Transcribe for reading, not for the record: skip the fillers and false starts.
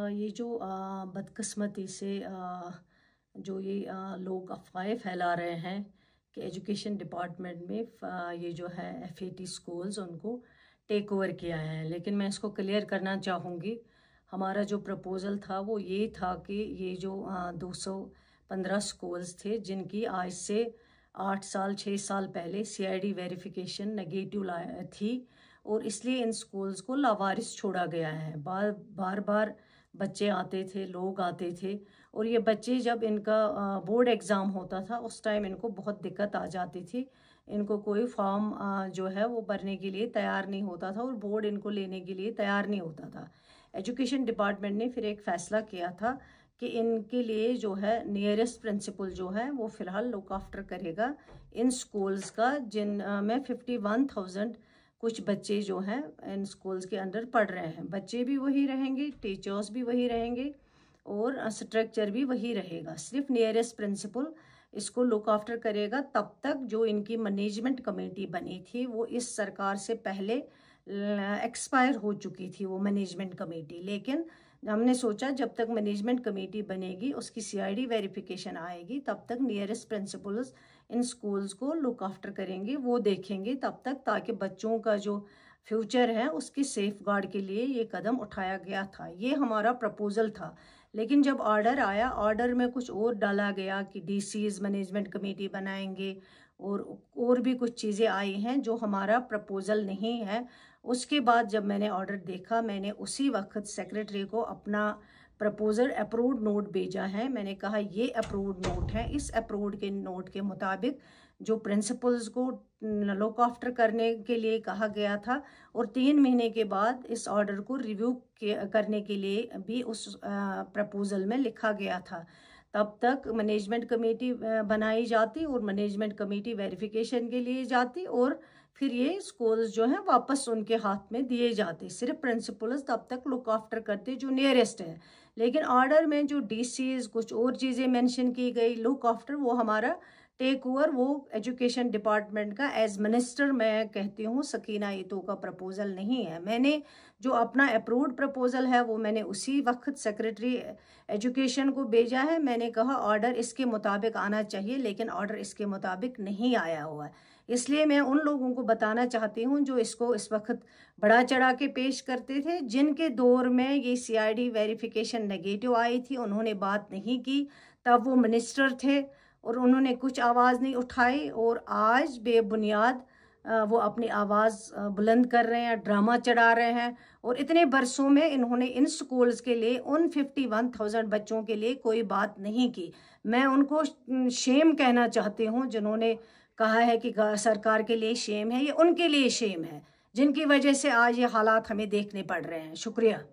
ये जो बदकिस्मती से जो ये लोग अफवाहें फैला रहे हैं कि एजुकेशन डिपार्टमेंट में ये जो है FAT स्कूल्स उनको टेक ओवर किया है, लेकिन मैं इसको क्लियर करना चाहूँगी। हमारा जो प्रपोज़ल था वो ये था कि ये जो 215 स्कूल्स थे जिनकी आज से 8 साल 6 साल पहले CID वेरिफिकेशन नेगेटिव थी और इसलिए इन स्कूल्स को लावारिस छोड़ा गया है। बार बार बच्चे आते थे, लोग आते थे और ये बच्चे जब इनका बोर्ड एग्ज़ाम होता था उस टाइम इनको बहुत दिक्कत आ जाती थी। इनको कोई फॉर्म जो है वो भरने के लिए तैयार नहीं होता था और बोर्ड इनको लेने के लिए तैयार नहीं होता था। एजुकेशन डिपार्टमेंट ने फिर एक फ़ैसला किया था कि इनके लिए जो है नियरेस्ट प्रिंसिपल जो है वो फ़िलहाल लुक आफ्टर करेगा इन स्कूल्स का, जिन में 51,000 कुछ बच्चे जो हैं इन स्कूल्स के अंडर पढ़ रहे हैं। बच्चे भी वही रहेंगे, टीचर्स भी वही रहेंगे और स्ट्रक्चर भी वही रहेगा। सिर्फ नियरेस्ट प्रिंसिपल इसको लुक आफ्टर करेगा। तब तक जो इनकी मैनेजमेंट कमेटी बनी थी वो इस सरकार से पहले एक्सपायर हो चुकी थी वो मैनेजमेंट कमेटी, लेकिन हमने सोचा जब तक मैनेजमेंट कमेटी बनेगी उसकी CID वेरिफिकेशन आएगी तब तक नियरेस्ट प्रिंसिपल्स इन स्कूल्स को लुक आफ्टर करेंगे, वो देखेंगे तब तक, ताकि बच्चों का जो फ्यूचर है उसकी सेफ गार्ड के लिए ये कदम उठाया गया था। ये हमारा प्रपोज़ल था, लेकिन जब ऑर्डर आया, ऑर्डर में कुछ और डाला गया कि DCs मैनेजमेंट कमेटी बनाएंगे और भी कुछ चीज़ें आई हैं जो हमारा प्रपोज़ल नहीं है। उसके बाद जब मैंने ऑर्डर देखा, मैंने उसी वक्त सेक्रेटरी को अपना प्रपोज़ल अप्रूव्ड नोट भेजा है। मैंने कहा ये अप्रूव्ड नोट है, इस अप्रूव्ड के नोट के मुताबिक जो प्रिंसिपल्स को लुक आफ्टर करने के लिए कहा गया था और 3 महीने के बाद इस ऑर्डर को रिव्यू करने के लिए भी उस प्रपोज़ल में लिखा गया था। तब तक मैनेजमेंट कमेटी बनाई जाती और मैनेजमेंट कमेटी वेरिफिकेशन के लिए जाती और फिर ये स्कूल्स जो हैं वापस उनके हाथ में दिए जाते। सिर्फ प्रिंसिपल्स तब तक लुक आफ्टर करते जो नियरेस्ट है, लेकिन ऑर्डर में जो DCs कुछ और चीज़ें मेंशन की गई, लुक आफ्टर वो हमारा टेक ओवर वो एजुकेशन डिपार्टमेंट का एज मिनिस्टर मैं कहती हूँ सकीना ईतो का प्रपोज़ल नहीं है। मैंने जो अपना अप्रूव्ड प्रपोज़ल है वो मैंने उसी वक्त सेक्रेटरी एजुकेशन को भेजा है। मैंने कहा ऑर्डर इसके मुताबिक आना चाहिए, लेकिन ऑर्डर इसके मुताबिक नहीं आया हुआ है। इसलिए मैं उन लोगों को बताना चाहती हूँ जो इसको इस वक्त बढ़ा चढ़ा के पेश करते थे, जिनके दौर में ये CID वेरिफिकेशन नेगेटिव आई थी, उन्होंने बात नहीं की, तब वो मिनिस्टर थे और उन्होंने कुछ आवाज़ नहीं उठाई और आज बेबुनियाद वो अपनी आवाज़ बुलंद कर रहे हैं, ड्रामा चढ़ा रहे हैं। और इतने बरसों में इन्होंने इन स्कूल्स के लिए, उन 51,000 बच्चों के लिए कोई बात नहीं की। मैं उनको शेम कहना चाहती हूँ जिन्होंने कहा है कि सरकार के लिए शेम है, ये उनके लिए शेम है जिनकी वजह से आज ये हालात हमें देखने पड़ रहे हैं। शुक्रिया।